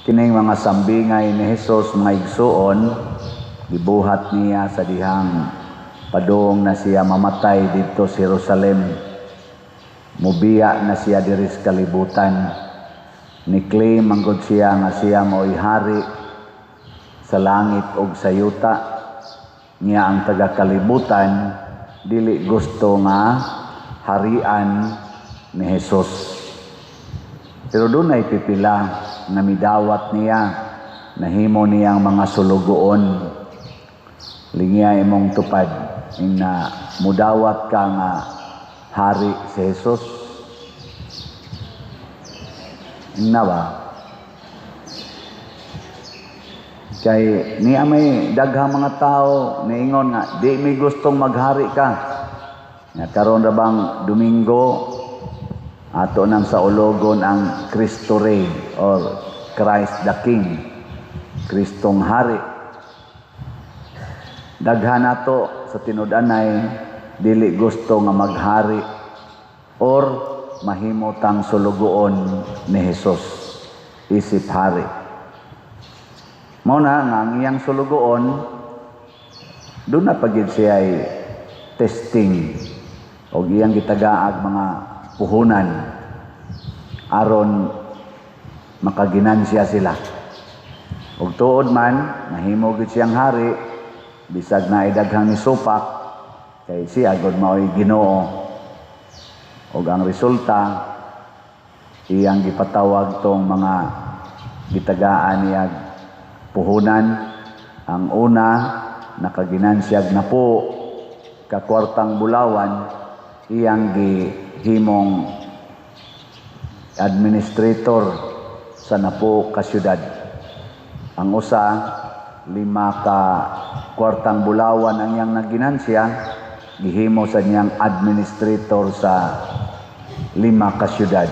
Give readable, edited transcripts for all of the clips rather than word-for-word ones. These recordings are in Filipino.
Kining mga sambingay ni Hesus mga igsuon, gibuhat niya sa dihang padung na siya mamatay dito sa Jerusalem. Mubiya na siya diri sa kalibutan. Ni-claim manggod siya nga siya mao'y hari sa langit ug sa yuta. Niya ang taga-kalibutan, dili gusto nga harian ni Hesus. Pero doon ay pipila na midawat niya, nahimo niyang mga sulugoon. Lingya imong tupad, na mudawat ka nga hari si Hesus. Na ba? Kay niya may daghang mga tao niingon nga di may gustong maghari ka. Nga karon ra bang Domingo ato nang sa ulogon ang Cristo Rey or Christ the King, Kristong Hari. Daghan nato sa tinud-anay dili gusto nga maghari or mahimotang sulugoon ni Hesus isip hari. Mao na nga ang iyang sulugoon doon na pagid siya ay testing o iyang gitagaag mga puhunan aron makaginansya sila. Ug tuod man mahimo gid siyang hari bisag na idaghang ni supak kay siya gud mao'y Ginoo. Ug ang resulta iyang gipatawag tong mga gitagaan niya puhunan. Ang una nakaginansyag na po ka kwartang bulawan, iyang gihimong administrator sa napo ka syudad. Ang usa 5 ka kwartang bulawan ang iyang naginansya, gihimo sa niyang administrator sa 5 ka syudad.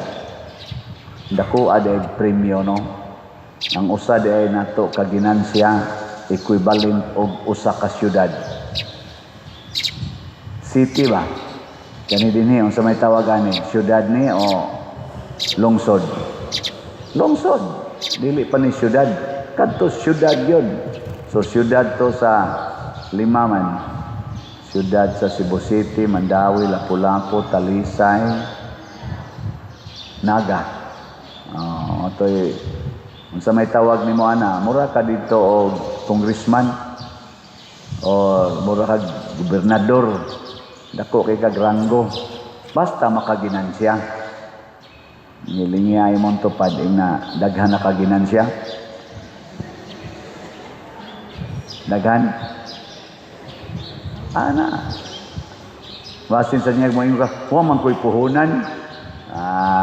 Dako aday premyo no. Ang usa ay nato ka ginansya equivalent og usa ka syudad. City ba? Kani dinhi unsa may tawagan ni syudad ni o lungsod? Lungsod. Dili pa ni syudad. Kadto syudad yun. So syudad to sa 5 man. Syudad sa Cebu City, Mandawi, Lapu-Lapu, Talisay, Naga. Ito'y unsa may tawag nimo ana, mura ka dito og congressman o mura ka gobernador, dako kay kag ranggo, basta makaginansya. Nilingya imong tupad na daghan na kaginansya. Daghan ana basin sa niya mo ka wa man koy puhunan.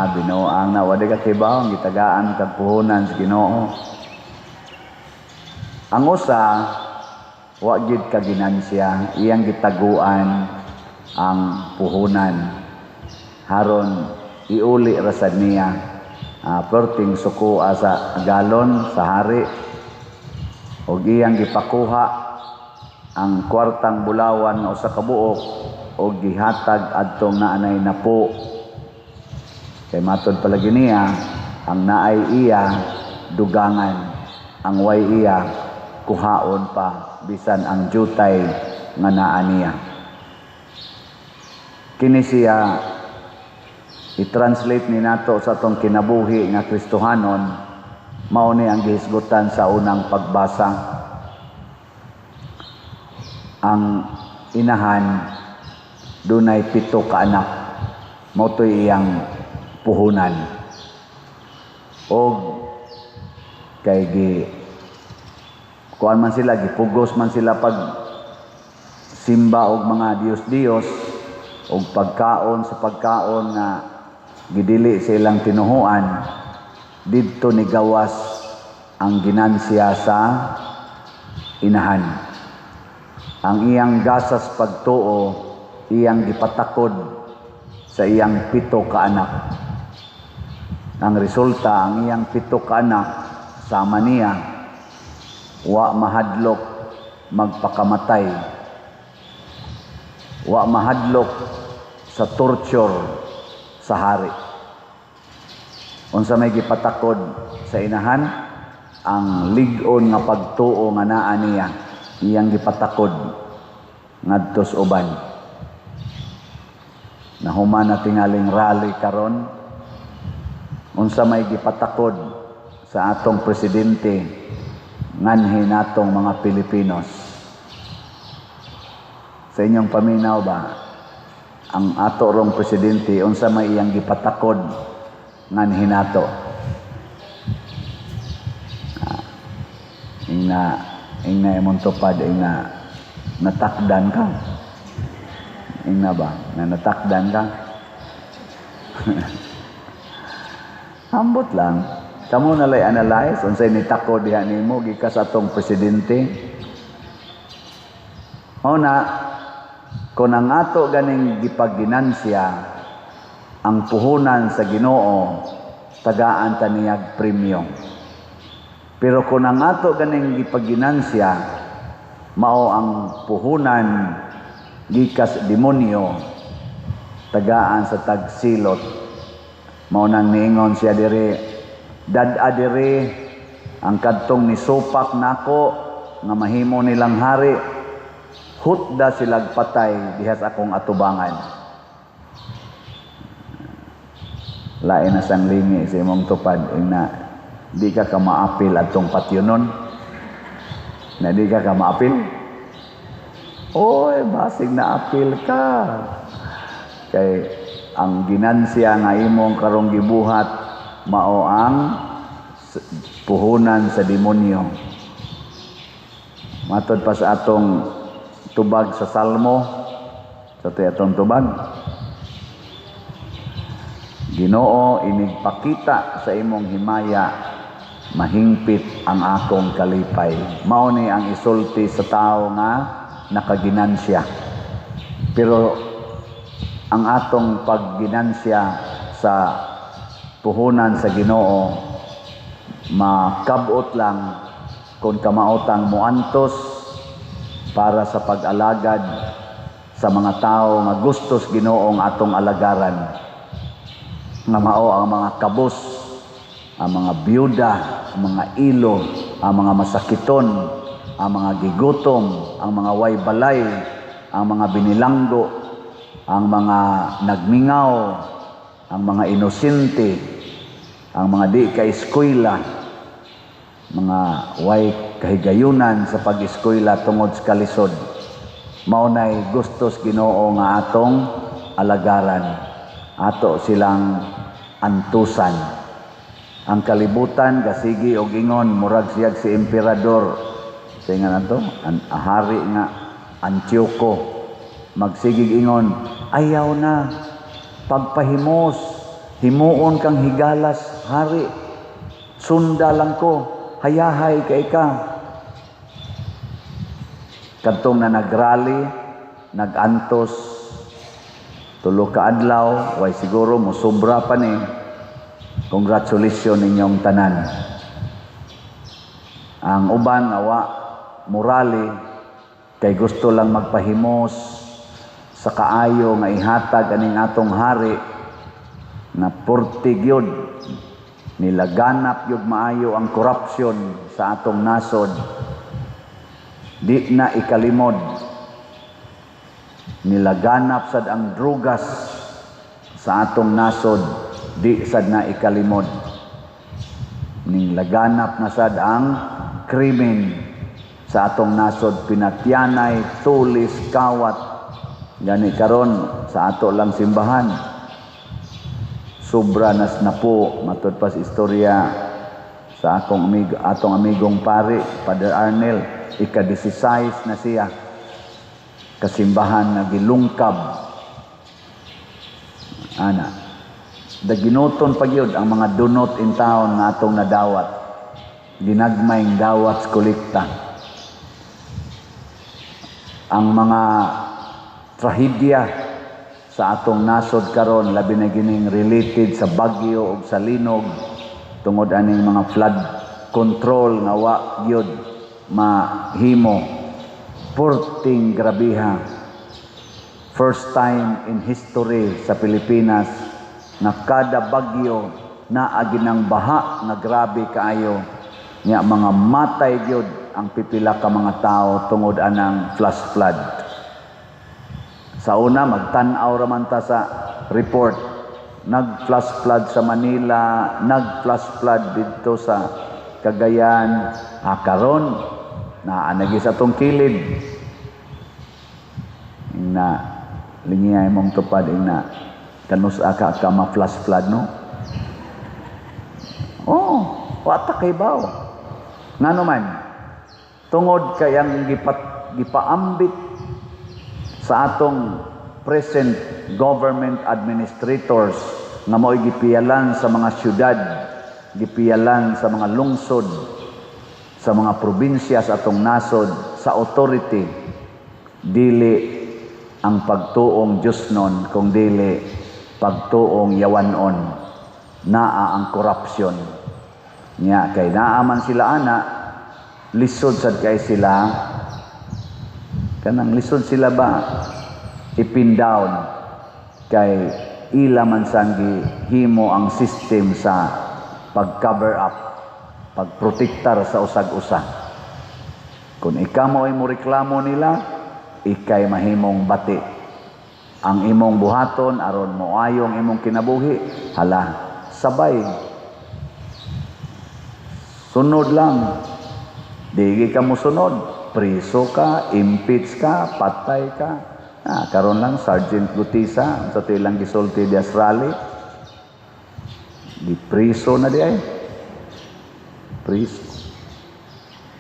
Binoang na wala ka kibaw gitagaan kag puhunan sa Ginoo. Ang usa wa gid ka ginansya, iyang gitaguan ang puhunan haron iuli ra sad niya perting suko sa galon sa hari og iyang gipakuha ang kwartang bulawan o sa kabuok og gihatag adtong naanay napo. Kay matod palagi niya ang naay iya dugangan, ang way iya kuhaon pa bisan ang jutay nga naa niya. Kini siya i-translate ni nato sa atong kinabuhi nga Kristohanon, mao ni ang gihisgutan sa unang pagbasa. Ang inahan dunay 7 ka anak, mao toy iyang puhunan. Og kay kuan man sila, gipugos man sila pag simba og mga Dios-Dios og pagkaon sa pagkaon nga gidili sa ilang tinuhuan, didto ni gawas ang ginansya sa inahan. Ang iyang gasas pagtuo iyang gipatakod sa iyang 7 ka anak. Ang resulta, ang iyang 7 ka anak sama niya wa mahadlok magpakamatay, wa mahadlok sa torture sa hari. Unsa may gipatakod sa inahan, ang lig-on nga pagtuo nga naa niya iyang gipatakod ngadto sa uban. Nahuman na tingaling rally karon unsa may gipatakod sa atong presidente nganhi natong mga Pilipinos. Sa inyong paminaw ba ang ato rong presidente unsa may iyang gipatakod nganhi nato? Ingna imong tupad, ingna natakdan ka. Ingna ba? Na natakdan ka? Hambot lang. Kamu nalay analyze unsay nitakod diha nimo gikas atong presidente. Una, kung ang ato ganing gipaginansya ang puhunan sa Ginoo, tagaan ta niyag premyo. Pero kung ang ato ganing gipaginansya mao ang puhunan gikas demonyo, tagaan sa tagsilot. Mao nang niingon siya diri, dad-a diri ang kadtong nisupak nako nga mahimo nilang hari, hutda silag patay diha sa akong atubangan. Lain na sang lingi sa imong tupad na di ka maapil atong patyonon. Na di ka maapil? Oy, basig na apil ka. Kay ang ginansya nga imong karong gibuhat mao ang puhunan sa demonyo. Matod pa sa atong tubag sa Salmo, sa atong tubag, Ginoo, inigpakita sa imong himaya, mahingpit ang akong kalipay. Mao ni ang isulti sa tao nga nakaginansya. Pero ang atong pagginansya sa puhunan sa Ginoo makabot lang kung kamaotang muantos para sa pag-alagad sa mga tao nga gustos Ginoong atong alagaran, nga mao ang mga kabus, ang mga byuda, ang mga ilo, ang mga masakiton, ang mga gigutom, ang mga way balay, ang mga binilanggo, ang mga nagmingaw, ang mga inosente, ang mga di ka-eskwela, mga way kahigayunan sa pag-eskwela tungod sa kalisod. Maunay gustos Ginoo nga atong alagaran, ato silang antusan. Ang kalibutan kasigi og ingon murag siyag si emperador sa nga nato ang hari nga Antioco, magsigig ingon ayaw na pagpahimos, himuon kang higalas hari, sunda lang ko, hayahay kay ka. Kadtong na nagrally, nagantos, tulo ka adlaw, way siguro mo sobra pa ni. Congratulations ninyong tanan. Ang uban awa morale kay gusto lang magpahimos sa kaayo nga ihatag aning atong hari na portig yun. Nilaganap yun maayo ang korupsyon sa atong nasod. Di na ikalimod. Nilaganap sad ang drugas sa atong nasod. Di sad na ikalimod. Nilaganap na sad ang krimen sa atong nasod. Pinatyanay, tulis, kawat. Gani karon sa ato lang simbahan. Sobra nas na po matud pa sa istorya sa atong amigong pari Father Arnel, ika-16 na siya kasimbahan na gilungkab ana daginoton pagyud ang mga dunot in town na atong nadawat, ginagmayng dawat sa kolekta. Ang mga trahedya sa atong nasod karon labi na gining related sa bagyo ug sa linog tungod aning mga flood control nga wa gyud mahimo. Porting grabiha, first time in history sa Pilipinas na kada bagyo na aginang baha nga grabe kaayo Nya mga matay gyud ang pipila ka mga tao tungod anang flash flood. Sa una magtan-aw ra man ta sa report, nag-flash flood sa Manila, nag-flash flood dito sa Cagayan, karon naanagi sa tong kilid. Na lingiyay mong tupad na kanus aka ka ma-flash flood no. Oh, wata kay baw. Ngano man tungod kay ang gipaambit sa atong present government administrators nga mo'y gipiyalan sa mga syudad, gipiyalan sa mga lungsod, sa mga probinsya sa atong nasod, sa authority, dili ang pagtuong Diyos nun, kung dili pagtuong yawanon, naa ang korupsyon. Nya kay naaman sila ana, lisod sad kay sila, kanang lisod sila ba ipin down kay ila man sang himo ang system sa pag-cover up, pagprotektar sa usag-usa. Kung ikamo ay mo reklamo nila, ikay mahimong bati. Ang imong buhaton aron moayong imong kinabuhi, hala, sabay. Sunod lang. Digi ka mo sunod. Priso ka, impeach ka, patay ka. Karon lang, Sergeant Gutisa, sa tilang gisulti di Asrali. Di priso na di ay. Priso.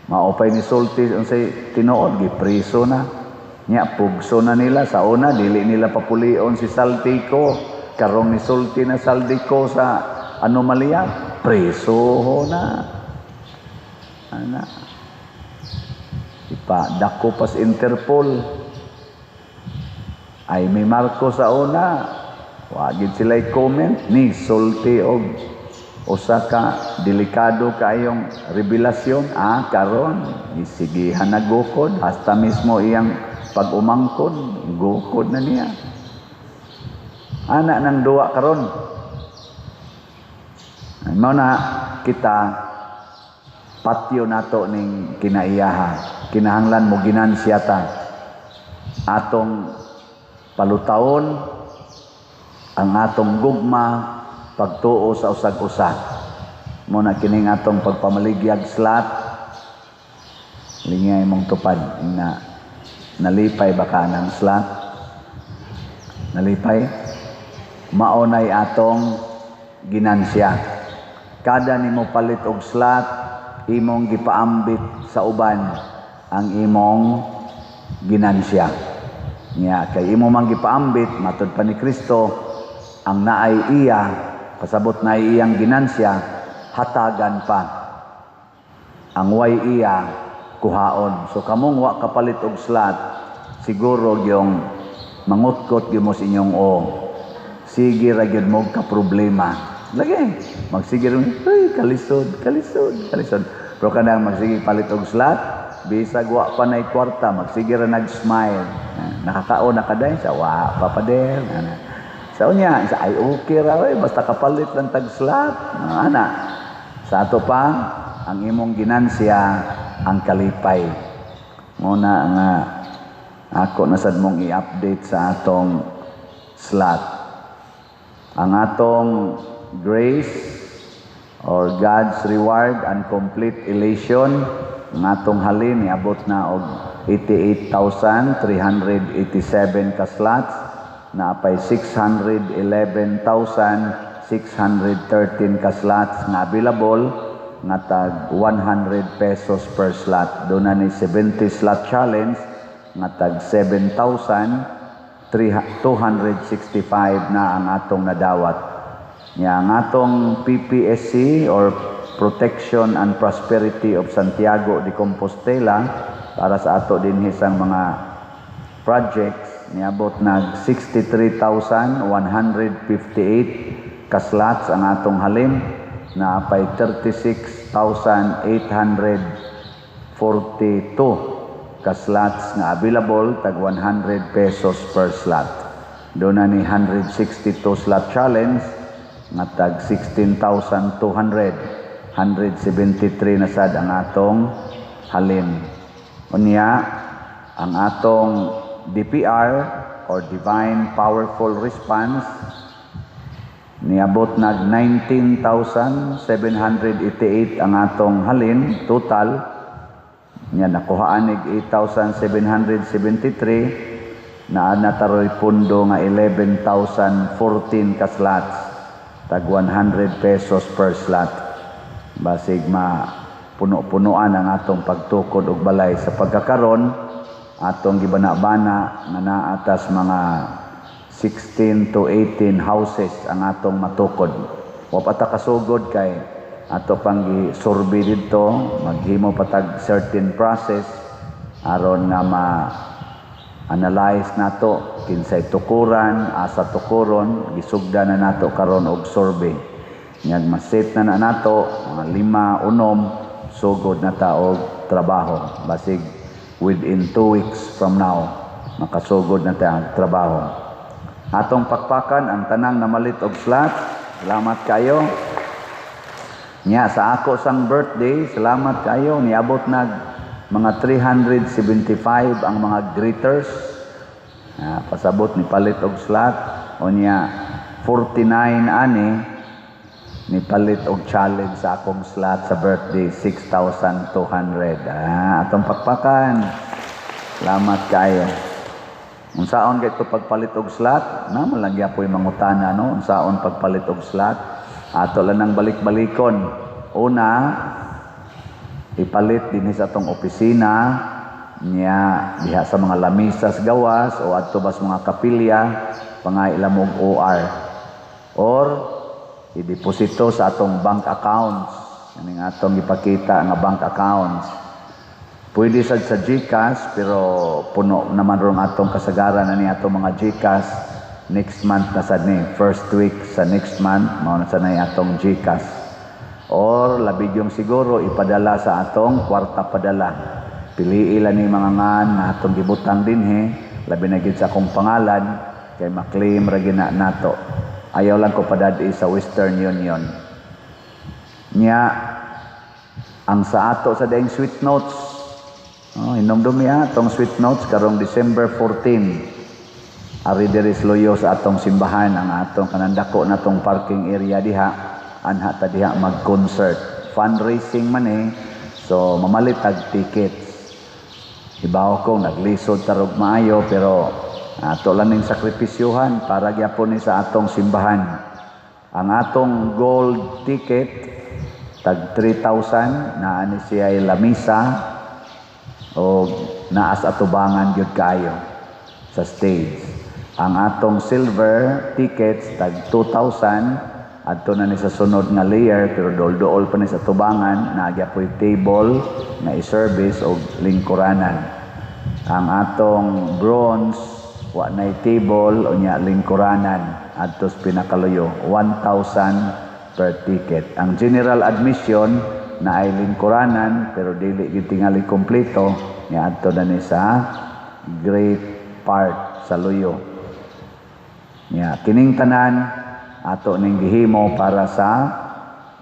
Maopay ni sulti, unsay tinuod, gi priso na. Nya, pugso na nila. Sa una, dili nila papulion si Saltico. Karong ni sulti na Saltico sa anomalya, priso na. Ana. Ipadako pas Interpol. Ay may Marcos sa una. Wagid sila i-comment. Ni sulti og usa ka delikado kayong revelasyon. Karon isigihan na gukod. Hasta mismo iyang pag-umangkon. Gukod na niya. Anak ng duwa karon. Mao na kita patyo nato ning kinaiyaha. Kinahanglan mo ginansya ta. Atong palutaon ang atong gugma pagtuo sa usag-usa. Muna kining atong pagpamaligyag slat. Lingay mong tupad na nalipay baka ng slat. Nalipay. Maunay atong ginansya. Kada nimo palit og slat, imong gipaambit sa uban ang imong ginansya. Nya kay imo man gipaambit matud pa ni Kristo ang naay iya, pasabot na iyang ginansya, hatagan pa. Ang way iya kuhaon. So kamong wa kapalit og slat, siguro yung mangutkot gyud mo sa inyong sige ra gyud mo ka problema. Lagi magsige ron, kalisod. Pero kanang magsige palit og slat, bisag wa pa nay kwarta, magsige ra nag-smile. Nakakaon na kaday sa wa papader. Sa unya, ay okay ra basta kapalit lang tag slat. Ana. Sa ato pa ang imong ginansya ang kalipay. Muna nga ako nasad mong i-update sa atong slat. Ang atong grace or God's reward and complete elation, ang atong halin niabot na og 88,387 ka slots, na apay 611,613 ka slots na available, nga tag 100 pesos per slot. Doon na ni 70 slot challenge, nga tag 7,265 na ang atong nadawat. Ang atong PPSC or Protection and Prosperity of Santiago de Compostela para sa ato din isang mga projects niabot nag 63,158 ka slots ang atong halim, na apay 36,842 ka slots nga available, tag 100 pesos per slot. Doon na ni 162 slot challenge nga tag 16,200. 173 na sad ang atong halin. Unya, ang atong DPR or Divine Powerful Response niabot nag 19,788 ang atong halin total. Nya nakuhaan nig 8,773 na nataroy pundo nga 11,014 ka slots tag 100 pesos per slot. Basig puno-punuan ang atong pagtukod og balay sa pagkakaron atong gibana-bana na naatas mga 16 to 18 houses ang atong matukod. Wa pa ta kasugod kay ato pang gi-survey didto, maghimo patag certain process aron nga ma-analyze nato kinsay tukuran, asa tukuron, gisugda na nato karon og survey. Ngag ma-set na nato mga 5 unom sugod na ta og trabaho. Basig within 2 weeks from now makasugod na ta ang trabaho. Atong pakpakan ang tanang namalit og slot. Salamat kayo. Nya sa ako sang birthday, salamat kayo. Niabot nag mga 375 ang mga greeters. Pasabot ni palit og slot. O niya 49 ani ni palit og challenge sa akong slot sa birthday 6,200. Atong pakpakan. Salamat kayo. Unsaon kay ito pagpalit og slot? Na malagya po yung mangutana, no? Unsaon pagpalit og slot? Ato lang nang balik-balikon. Una, ipalit din sa atong opisina niya diha sa mga lamisas gawas o adto bas mga kapilya pangailamog OR. Or i-deposito sa atong bank accounts. Kaning atong ipakita nga bank accounts. Pwede sad sa GCash pero puno naman rong atong kasagaran ani atong mga GCash next month na sad ni first week sa next month mao na sanay atong GCash. Or labig yung siguro ipadala sa atong kwarta padala. Piliin lang ni mga ngan na atong gibutang dinhi labi na gid sa akong pangalan kay ma-claim ra gina nato. Ayaw lang ko padadi sa Western Union. Nya ang sa ato sa daing sweet notes inomdom niya atong sweet notes karong December 14. Ari diri loyo sa atong simbahan ang atong kanandako natong parking area diha. Anha ta diha mag-concert. Fundraising man So mamalit tag tickets. Ibaw ko naglisod tarog maayo pero ato lang ning sakripisyohan para gyapon ni sa atong simbahan. Ang atong gold ticket tag 3,000 na ani siya lamisa o naas atubangan gyud kayo sa stage. Ang atong silver tickets tag 2,000 adto na ni sa sunod nga layer pero dol-dool pa ni sa tubangan nagya po'y table na i-service og lingkuranan. Ang atong bronze wa nay table unya lingkuranan adto sa pinakaluyo 1,000 per ticket. Ang general admission na ay lingkuranan pero dili gid tingali kompleto nya adto na ni sa great part sa luyo. Nya kining tanan ato ning gihimo para sa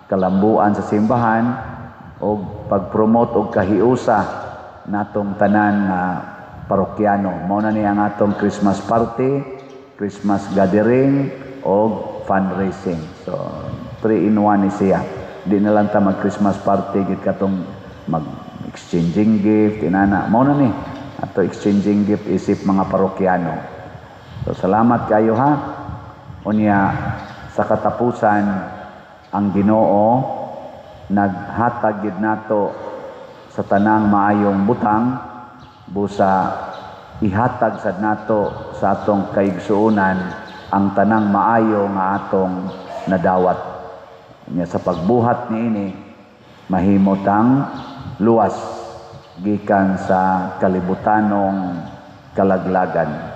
kalambuan sa simbahan o pag-promote og kahiusa natong tanan nga parokyano. Mao na ni ang atong Christmas party, Christmas gathering o fundraising. So 3 in 1 ni siya. Di na lang ta mag-Christmas party gid katong mag-exchanging gift inana. Mao na ni ato exchanging gift isip mga parokyano. So salamat kayo ha. Unya sa katapusan ang Ginoo naghatag gid nato sa tanang maayong butang busa ihatag sad nato sa atong kaigsuonan ang tanang maayo nga atong nadawat. Nya sa pagbuhat niini mahimotang luwas gikan sa kalibutanong kalaglagan.